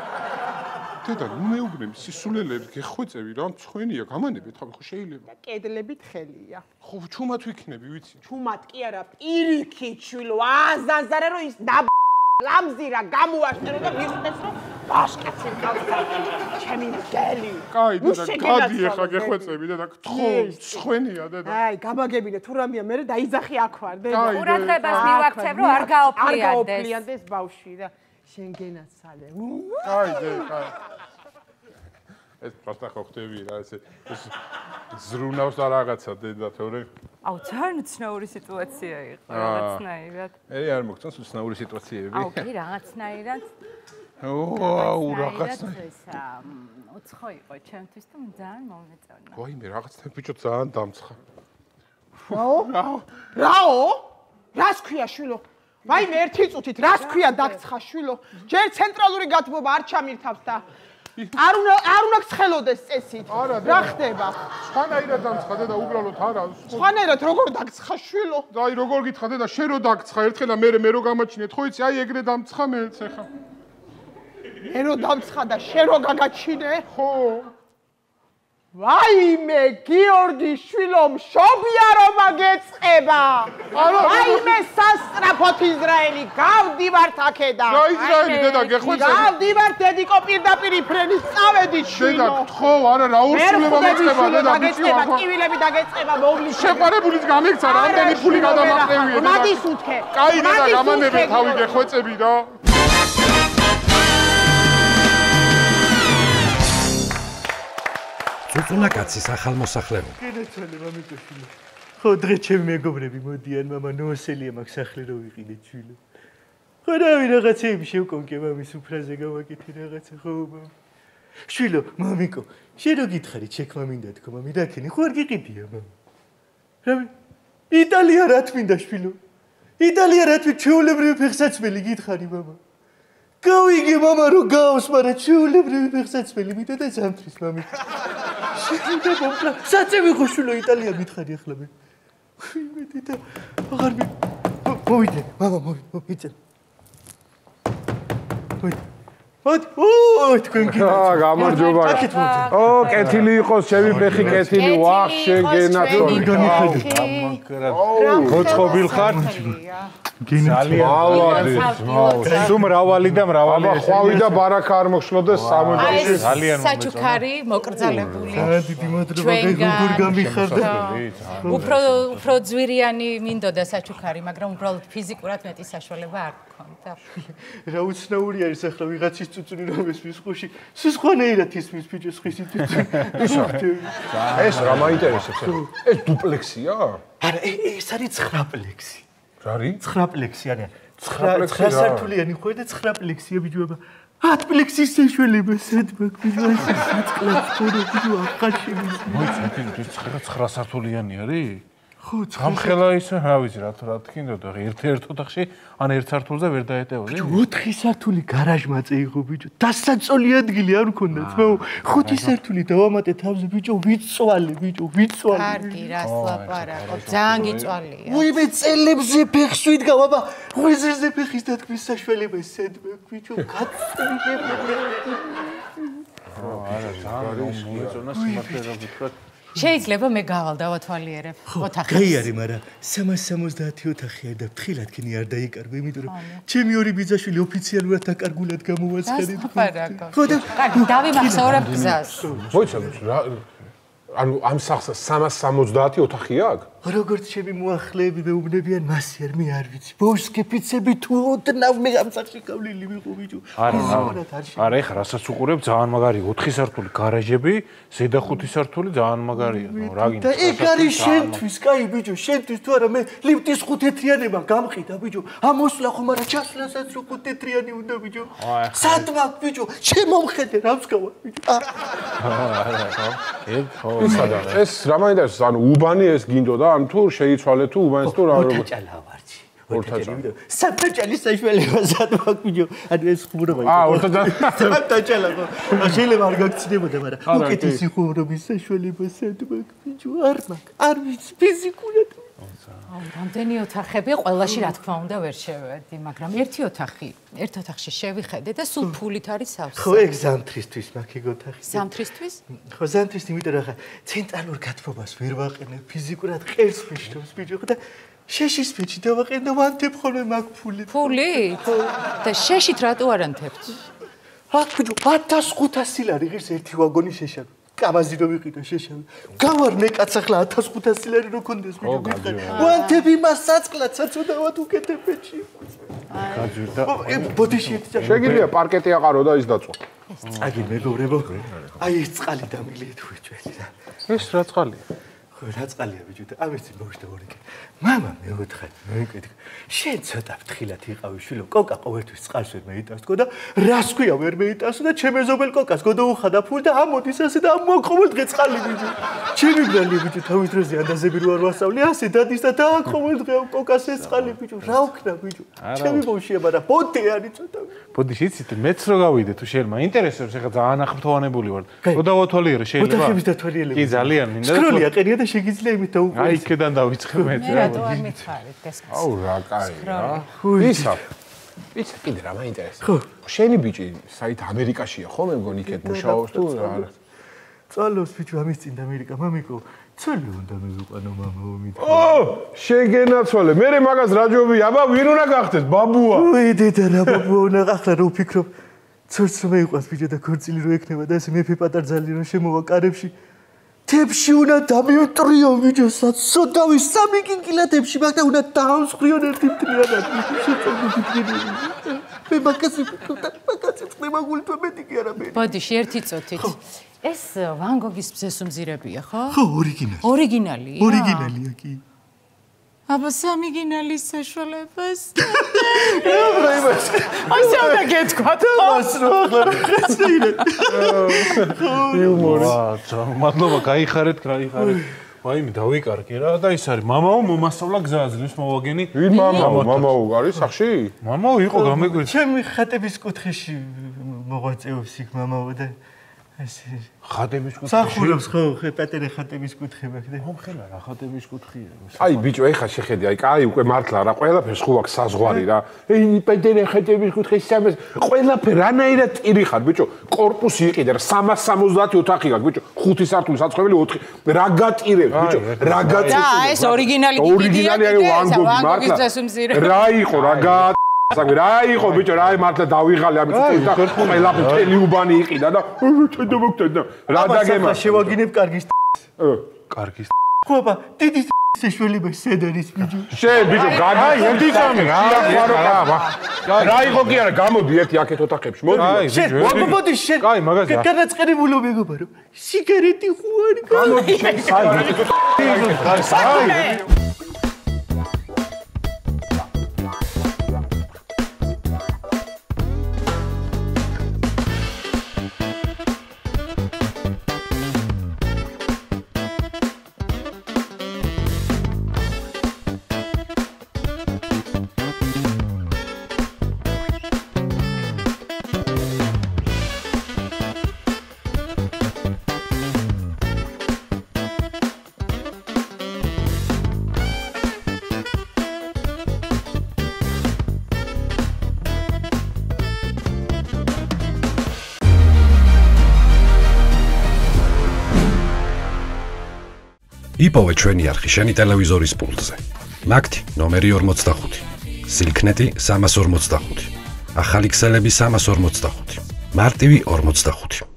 დედა ნუ მეუბნები სისულელებს გეხვეწები რა მწხვენია გამანები თავი ხო შეიძლება და კედლებით ხელია ხო ჩუმად ვიქნები ვიცი ჩუმად კი არა პირიქით შვილო აზაზარე რომ ის ლამზირა გამოაშტერო და მიხვდეს რომ ბაშკაცი გავხდა ჩემი მგელი კაი დედა გადი ახლა გეხვეწები დედა გთხოვ სხვენია დედა აი გამაგებინე თუ რამეა მე დაიძახი აქ ვარ დედა ყურადღებას მივაქცევ რომ არ გაოფლიანდეს ბავშვი და შენგენაცვალე კაი დედა კაი ეს პასტა ხო ხტები რა ეს ზრუნავს და რაღაცა დედა თორე აუ ძალიან ცნაური სიტუაცია იყო რაღაცნაირად არ მოგწონს ცნაური სიტუაციები აუ კი რაღაცნაირად აუ რაღაცნაირად უცხო იყო ჩემთვის და ძალიან მომეწონა ვაიმე რაღაცნაირად ბიჭო ძალიან დამცხა რაო რას ქვია შვილო ვაიმე ერთი წუთით რას ქვია დაგცხა შვილო ჯერ ცენტრალური გათბობა არ ჩამირთავს და არ უნდა გცხელოდეს წესით რა ხდება სხვანაირად დამცხა და უბრალოდ არა სხვანაირად როგორ დაგცხა შვილო აი როგორ გითხრა და შენ რო დაგცხა ერთხელ და მე რო გამაჩინეთ ხო იცი აი ეგრე დამცხა მეც ახლა მე რო დამცხა და შენ რო გაგაჩინე ხო ვაიმე გიორგი შვილო მშობია რომ აგეწყება ვაიმე სასწრაფოთ ისრაელი გავდივართ აქედან რა ისრაელი დედა გეხვეწები გავდივართ დედიკო პირდაპირ იფრენის წავედით შვილო დედა გთხოვ არა რა ურსულება მეწყება დედა გაგეწყება ტკივილები დაგეწყება მოვლის შეყარებულიც გამიქცა რამდენი ფული გადამაყრევია დედა მადის უთქე კაი დედა გამანები თავი გეხვეწები რა წუწუნა კაცის ახალმოსახლეობა. გენაცვალე მამიკოშვილო. ხო დღე ჩემი მეგობრები მოდიან მამა ნოოსელია მაქვს სახლი რო ვიყიდეთ შვილო. ხო რავი რაღაცეები შევკონკე მამის უფრაზე გავაკეთე რაღაცა ხო მამა. შვილო მამიკო შენ რო გითხარი ჩექმა მინდა თქო მამი დაქენი ხო არ გიყიდია მამა. რავი იტალია რა თმინდა შვილო. იტალია რა თვით ჩეულებრივი ფეხსაცმელი გითხარი მამა. გავიგე მამა რო გავს მაგრამ ჩეულებრივი ფეხსაცმელი მინდა და ზამთრის მამი. საწევი ხო შვილო იტალია მითხარი ახლა მე. მე დედა აღარ მოვიდე მამა მოვიდე. ო თქვენ გიჩვენეთ. გამარჯობა. ო კეთილი იყოს ჩემი ფეხი კეთილი ვახ შენ გენაცვალე. მოწყობილ ხარ? თუ მრავალი და მრავალი აბა ხვავი და ბარაკა არ მოხსნოდეს სამოჯაში ძალიან საჩუქარი მოკრძალებული დიდი მადლობა როგორ გამიხარდა უფრო ძვირიანი მინდოდა საჩუქარი მაგრამ უბრალოდ ფიზიკურად მეტი საშუალება არ გქონდა რა უცნაური არის ახლა ვიღაცის წუწუნი რომ ესმის ხუში სისხლანეირად ისმის ბიჭო სხვისი წუწუნი ეს რა მაინტერესებს ეს დუპლექსია არა ეს არის 9 პლექსი რა არის 9 პლექსი არა 9 სართულიანი ხო და 9 პლექსია ბიჭო 10 პლექსის საშუალება სადმაკ ბიჭო საწკლაც ხორო ბიჭო ახალში მოიცადე 9 სართულიანი არის ხო ხამხელა ისე რა ვიცი რა თქინდოდა ერთ ოთახში ან ერთ სართულზე ვერ დაეტევოდი 4 სართული გარაჟმა წეიღო ბიჭო დასაწოლი ადგილი არ მქონდა თმაო 5 სართული დავამატე თავზე ბიჭო ვიწვალე კარგი რას ლაპარაკობ ძალიან გიწვალია უიმე წელებზე ფეხს ვიდგა აბა ღვიძლზე ფეხის დათქმის საშუალება სადმე ბიჭო გაწვიდებული არა ძალიან მოეწონა სიმართლე რა ვთქვა შეიძლება მე გავალ დავათვალიერებ ოთახს. კაი არის, მაგრამ 370 ოთახია და ფრთხილად ქენი არ დაიკარგო, იმიტომ რომ ჩემი ორი ბიძაშვილი ოფიციალურად დაკარგულად გამოვაცხადეთ. ხო და კარგი, დავიმახსოვრებ გზას. მოიცადეთ რა ანუ ამ სახს 370 ოთახია აქვს? როგორც ჩემი მოახლეები მეუბნებიან, მასი არ მე არ ვიცი. ბოშკეფიცები თუ ოდნავ მე ამ სახში გავლილი ვიყო ბიჭო. არა, ეხლა რასაც უყურებ, ძალიან მაგარი 4 სართული გარაჟები, ზედა 5 სართული ძალიან მაგარია. რა გინდა? და ეგ არის შენთვის, კაი ბიჭო, შენთვის თუ არა მე ლიფტის 5 თეთრიანება გამყიდა ბიჭო. ამოსვლა ხომ არა ჩასვლასაც რო 5 თეთრიანი უნდა ბიჭო. სადმაკ ბიჭო, შემომხედე რა ვსკავა ბიჭო. ეგ ხო. ეს რა მაინტერესებს, ანუ უბანი ეს გინდოდა ან თუ შეიცვალე თუ უბანს თუ რა როგორ ორთაჭალა ვარჩი ორთაჭალა საფრჭალის საშუალება სადმაკ ბიჭო ანუ ეს ხუმრობა ორთაჭალა შეიძლება არ გაგცდებოდა მაგრამ უკეთესი ხუმრობის საშუალება სადმაკ ბიჭო არ ვიცი ფიზიკურად რამდენი ოთახები ყველაში რა თქმა უნდა ვერ შევედი მაგრამ ერთ ოთახში შევიხედე და სულ ფულით არის სავსე ხო ეგ ზამთრისთვის მაქვს ეგ ოთახი ზამთრისთვის ხო ზამთრისთვის იმიტომ რომ ხა ცენტრალურ გათბობას ვერ ვაყენებ ფიზიკურად ყელს მიშნობს ბიჭო და შეშის ფეჩი დავაყენ და ვანთებ ხოლმე მაქვს ფული და შეშით რატო არ ანთებთ აქ ბიჭო 1500 ლარი ღირს ერთი ვაგონი შეშა კაბაზი რო ვიყიდო შეშავი. გავარნე კაც ახლა 1500 ლარი რო კონდეს ბიჭო გითხარ. ვანთები მას საწყლად საწოდავად უკეთებეჭი. გაძვირდა. ბოდიში შეგიძლია პარკეტი აყარო და ის დაწვა. წაგი მეგობრებო. აი ეს წყალი დამილიეთ უჩველი და. ეს რა წყალია? ხო რა წყალია ბიჭო და ამერცი ბოშდა ვორიკე. მამა მეუთხარ, მეკითხე. შენ ცოტა ფრთხილად იყავი შვილო, კოკა ყოველთვის წყალს ვერ მეიტანსო და რას ქვია ვერ მეიტანსო და ჩემ ეზობელ კოკას გოდოუხადა ფული და ამოდის ასე და ამოყოველ დღე წყალი ბიჭო. ჩემი ბრალი ბიჭო თავის დროზე ანდაზები რო არ ვასწავლი, ასე დადის და დააკოველ დღე კოკას ეს წყალი ბიჭო. რა ვქნა ბიჭო? ჩემი ბავშვია, მაგრამ ბოდი არის ცოტა. ბოდიში იცით, მეც რო გავიდე თუ შეიძლება მაინტერესებს, ეხლა ძალიან ახმთოვანებული ვარ. რო დავათვალიერე შეიძლება? ოთახების დათვალიერება. კი ძალიან მინდა. სკროლი აყენია და შეგიძლია იმით დაუყურე. აი იქედან დავიწყე მე. რატო არ მითხარით გასკას? აუ რა კაია. ისა. იცი კიდე რა მაინტერესებს? შენი ბიჭი საით ამერიკაშია ხო მე მგონი იქეთ მუშაობს თუ რა? წალოს ბიჭო ამის წინ ამერიკა მამიკო ცოლი უნდა მივიყვანო მამაო მითხრა. შეგენაცვალე. მე მაგას რა ჯობი? აბა ვინ უნდა გახდეს? ბაბუა. უი დედა რა ბაბუა უნდა ახლა რო ვფიქრობ. ცოლს რომ მეიყვანს ბიჭო და ქორწილი რო ექნება და ესე მეფე პატარძალი რომ შემოვა კარებში. თებში უნდა დამივტრიო ბიჭო საწოდავი 3 კინკილათებში მაგ და უნდა დაამსხვრიონ ერთი მტრიანად მე მაგასი წნება გულთვა მეტი კი არა მე ბოდიში ერთი წუთით ეს ვან გოგის მზესუმზირებია ხო? ხო ორიგინალი ორიგინალია? ორიგინალია კი აბა სამიგინალის საშუალებას რა იმას ასე უნდა გეთქვა თუ მას რო ახლა ხესეირე იუმორი მადლობა გაიხარეთ ვაიმე დავიკარგე რა და ის არის მამაო მომასწავლა გზა აზრის მოვაგენი ვინ მამაო არის სახში მამაო იყო გამეგვიწყდა ჩემი ხატების კუთხეში მოღვაწეობს იქ მამაო და ხატების კუთხე. სახურობს ხო, პატარა ხატების კუთხე მაქვს და. მომხელა რა ხატების კუთხეა. აი ბიჭო, ეხა შეხედი, აი კაი უკვე მართლა რა, ყველაფერს ხო აქვს საზღვარი რა. ეი პატარა ხატების კუთხე სამას, ყველაფერ რანაირად ტირი ხარ ბიჭო, კორპუსი იყიდა რა 370 ოთახი გაქვს ბიჭო, 5 სართული საცხოვრებელი 4. რა გატირებ ბიჭო, რა გატირებ. და ეს ორიგინალი კიდია. ორიგინალი აი ვანგოგის მართლა. რა იყო რა გა საქმე რა იყო ბიჭო რა მართლა დავიღალე ამით და ყველაფერი მთელი უბანი იყიდა და ჩედო მოგწედა რა დაგემა შევაგინებ კარგის კარგის ხო აბა დიდი შეშველება სედარის ბიჭო შენ ბიჭო გაგი ოდიცამი რა იყო კი არა გამოდი ერთი აქეთ ოთახებში მოდი შენ მოდი შენ კაი მაგაზე განაწყენებულო მეგობარო სიგარეტი ხო არის გამოდი შენ საი იპოვე ჩვენი არხი შენი ტელევიზორის პულტზე. მაგთი ნომერი 45. სილქნეტი 345. ახალი ქსელები 345. მარტივი 45.